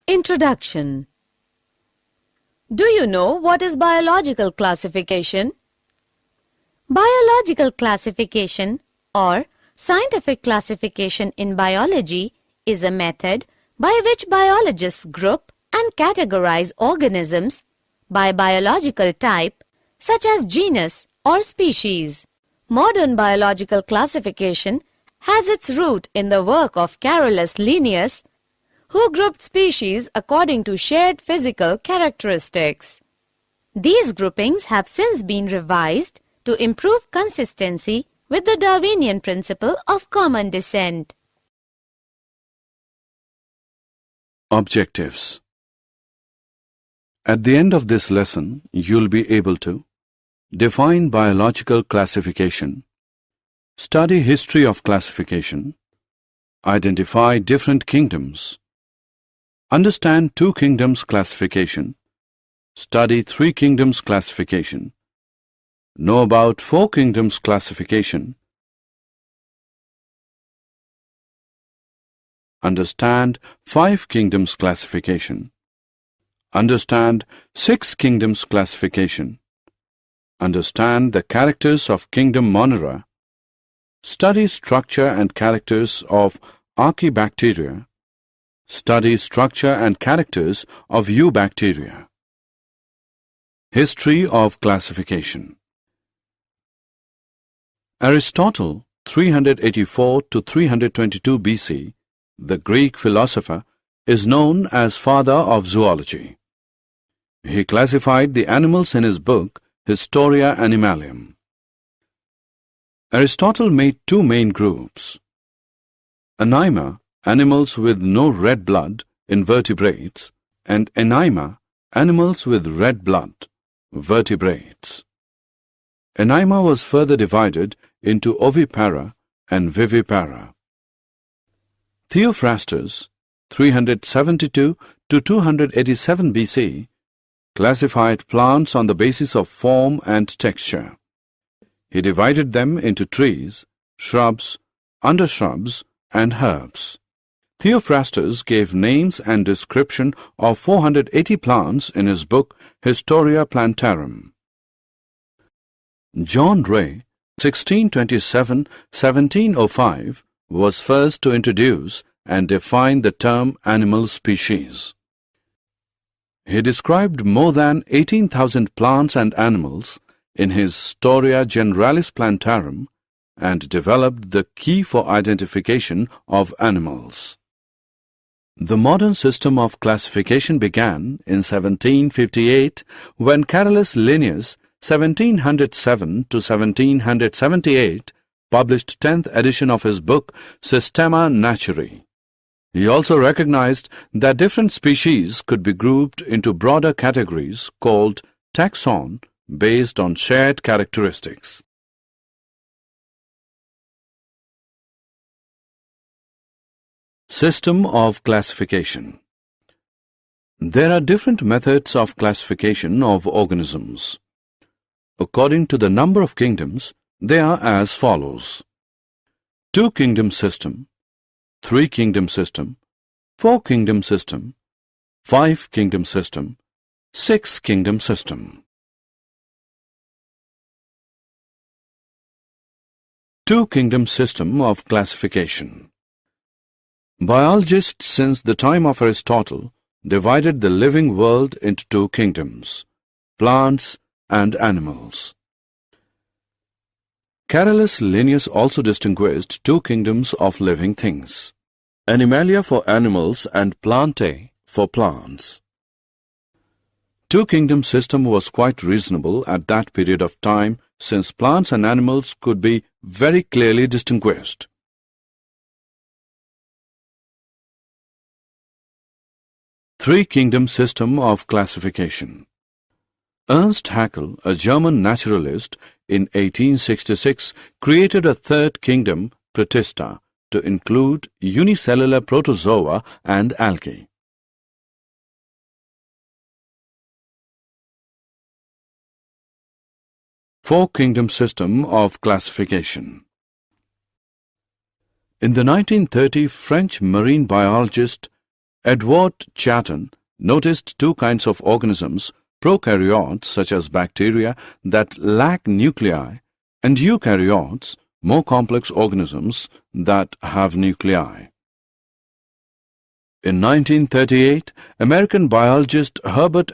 Introduction. Do you know what is biological classification? Biological classification or scientific classification in biology is a method by which biologists group and categorize organisms by biological type such as genus or species. Modern biological classification has its root in the work of Carolus Linnaeus, who grouped species according to shared physical characteristics. These groupings have since been revised to improve consistency with the Darwinian principle of common descent. Objectives. At the end of this lesson, you'll be able to define biological classification, study history of classification, identify different kingdoms, understand two kingdoms classification, study three kingdoms classification, know about four kingdoms classification, understand five kingdoms classification, understand six kingdoms classification, understand the characters of kingdom Monera, study structure and characters of archaebacteria, study structure and characters of eubacteria. History of classification. Aristotle, 384 to 322 BC, the Greek philosopher, is known as father of zoology. He classified the animals in his book Historia Animalium. Aristotle made two main groups: Anima, animals with no red blood, invertebrates, and Anima, animals with red blood, vertebrates. Anima was further divided into ovipara and vivipara. Theophrastus, 372 to 287 BC, classified plants on the basis of form and texture. He divided them into trees, shrubs, undershrubs, and herbs. Theophrastus gave names and description of 480 plants in his book Historia Plantarum. John Ray, 1627-1705, was first to introduce and define the term animal species. He described more than 18,000 plants and animals in his Historia Generalis Plantarum and developed the key for identification of animals. The modern system of classification began in 1758 when Carolus Linnaeus, 1707 to 1778, published 10th edition of his book Systema Naturae. He also recognized that different species could be grouped into broader categories called taxon based on shared characteristics. System of classification. There are different methods of classification of organisms. According to the number of kingdoms, they are as follows: two-kingdom system, three-kingdom system, four-kingdom system, five-kingdom system, six-kingdom system. Two-kingdom system of classification. Biologists since the time of Aristotle divided the living world into two kingdoms, plants and animals. Carolus Linnaeus also distinguished two kingdoms of living things, Animalia for animals and Plantae for plants. Two-kingdom system was quite reasonable at that period of time since plants and animals could be very clearly distinguished. Three-kingdom system of classification. Ernst Haeckel, a German naturalist, in 1866 created a third kingdom, Protista, to include unicellular protozoa and algae. Four-kingdom system of classification. In the 1930 French marine biologist Edward Chatton noticed two kinds of organisms, prokaryotes such as bacteria that lack nuclei, and eukaryotes, more complex organisms that have nuclei. In 1938, American biologist Herbert